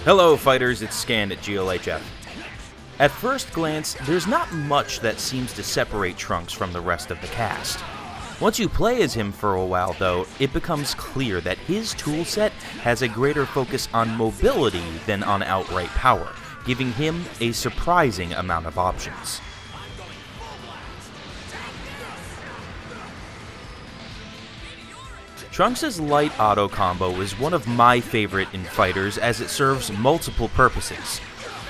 Hello fighters, it's Scan at GLHF. At first glance, there's not much that seems to separate Trunks from the rest of the cast. Once you play as him for a while though, it becomes clear that his toolset has a greater focus on mobility than on outright power, giving him a surprising amount of options. Trunks' light auto combo is one of my favorite in fighters as it serves multiple purposes.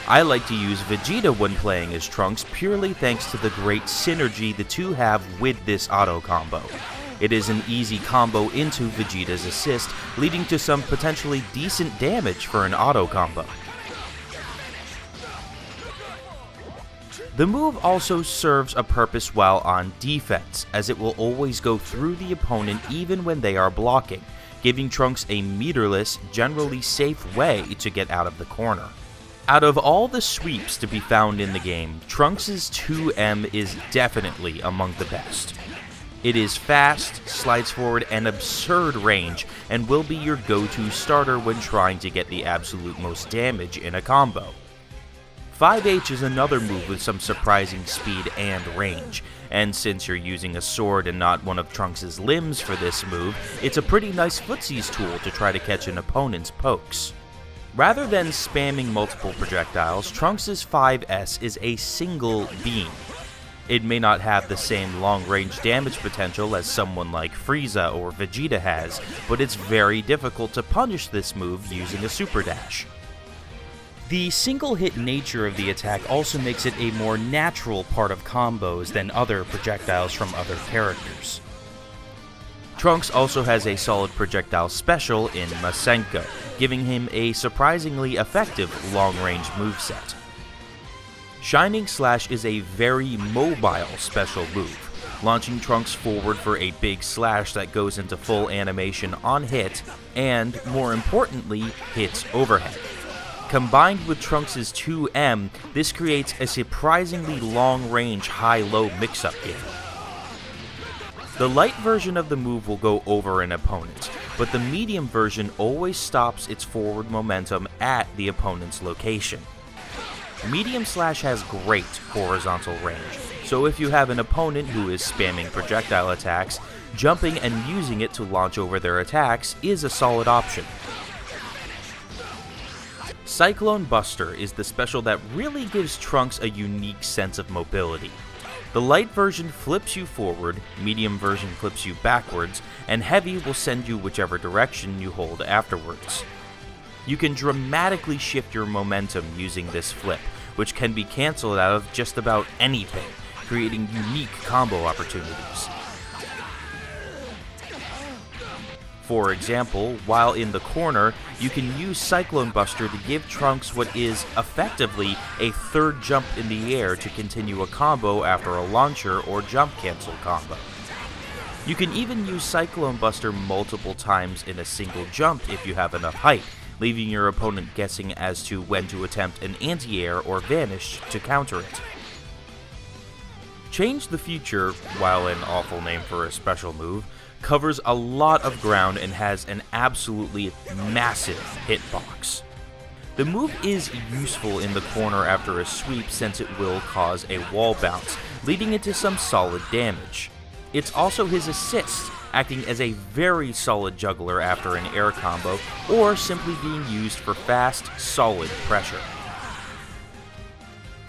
I like to use Vegeta when playing as Trunks purely thanks to the great synergy the two have with this auto combo. It is an easy combo into Vegeta's assist, leading to some potentially decent damage for an auto combo. The move also serves a purpose while on defense, as it will always go through the opponent even when they are blocking, giving Trunks a meterless, generally safe way to get out of the corner. Out of all the sweeps to be found in the game, Trunks' 2M is definitely among the best. It is fast, slides forward an absurd range, and will be your go-to starter when trying to get the absolute most damage in a combo. 5H is another move with some surprising speed and range, and since you're using a sword and not one of Trunks' limbs for this move, it's a pretty nice footsies tool to try to catch an opponent's pokes. Rather than spamming multiple projectiles, Trunks' 5S is a single beam. It may not have the same long-range damage potential as someone like Frieza or Vegeta has, but it's very difficult to punish this move using a super dash. The single-hit nature of the attack also makes it a more natural part of combos than other projectiles from other characters. Trunks also has a solid projectile special in Masenko, giving him a surprisingly effective long-range moveset. Shining Slash is a very mobile special move, launching Trunks forward for a big slash that goes into full animation on hit, and, more importantly, hits overhead. Combined with Trunks' 2M, this creates a surprisingly long-range high-low mix-up game. The light version of the move will go over an opponent, but the medium version always stops its forward momentum at the opponent's location. Medium Slash has great horizontal range, so if you have an opponent who is spamming projectile attacks, jumping and using it to launch over their attacks is a solid option. Cyclone Buster is the special that really gives Trunks a unique sense of mobility. The light version flips you forward, medium version flips you backwards, and heavy will send you whichever direction you hold afterwards. You can dramatically shift your momentum using this flip, which can be cancelled out of just about anything, creating unique combo opportunities. For example, while in the corner, you can use Cyclone Buster to give Trunks what is, effectively, a third jump in the air to continue a combo after a launcher or jump cancel combo. You can even use Cyclone Buster multiple times in a single jump if you have enough height, leaving your opponent guessing as to when to attempt an anti-air or vanish to counter it. Change the Future, while an awful name for a special move, covers a lot of ground and has an absolutely massive hitbox. The move is useful in the corner after a sweep since it will cause a wall bounce, leading into some solid damage. It's also his assist, acting as a very solid juggler after an air combo, or simply being used for fast, solid pressure.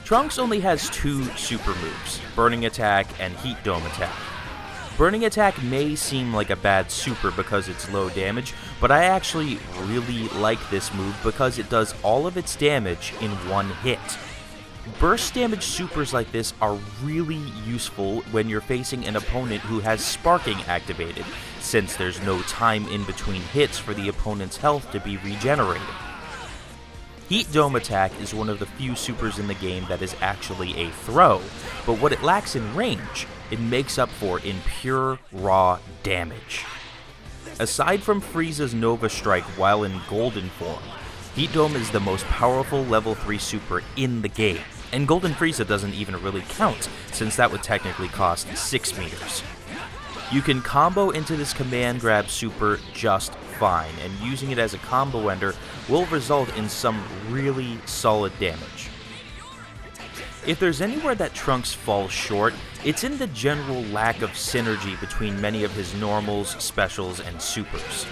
Trunks only has two super moves, Burning Attack and Heat Dome Attack. Burning Attack may seem like a bad super because it's low damage, but I actually really like this move because it does all of its damage in one hit. Burst damage supers like this are really useful when you're facing an opponent who has Sparking activated, since there's no time in between hits for the opponent's health to be regenerated. Heat Dome Attack is one of the few supers in the game that is actually a throw, but what it lacks in range, it makes up for in pure, raw damage. Aside from Frieza's Nova Strike while in Golden form, Heat Dome is the most powerful level 3 super in the game, and Golden Frieza doesn't even really count, since that would technically cost 6 meters. You can combo into this command grab super just fine, and using it as a combo ender will result in some really solid damage. If there's anywhere that Trunks falls short, it's in the general lack of synergy between many of his normals, specials, and supers.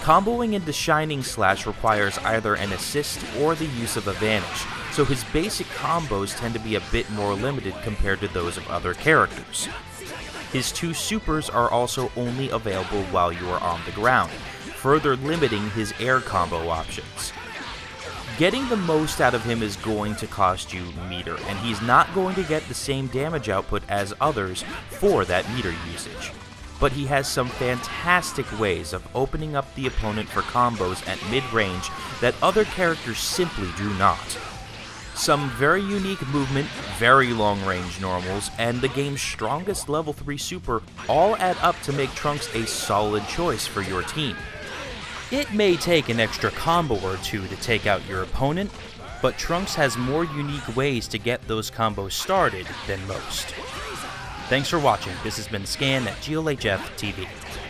Comboing into Shining Slash requires either an assist or the use of a vanish, so his basic combos tend to be a bit more limited compared to those of other characters. His two supers are also only available while you are on the ground, further limiting his air combo options. Getting the most out of him is going to cost you meter, and he's not going to get the same damage output as others for that meter usage. But he has some fantastic ways of opening up the opponent for combos at mid-range that other characters simply do not. Some very unique movement, very long-range normals, and the game's strongest level 3 super all add up to make Trunks a solid choice for your team. It may take an extra combo or two to take out your opponent, but Trunks has more unique ways to get those combos started than most. Thanks for watching. This has been Scan at GLHFtv.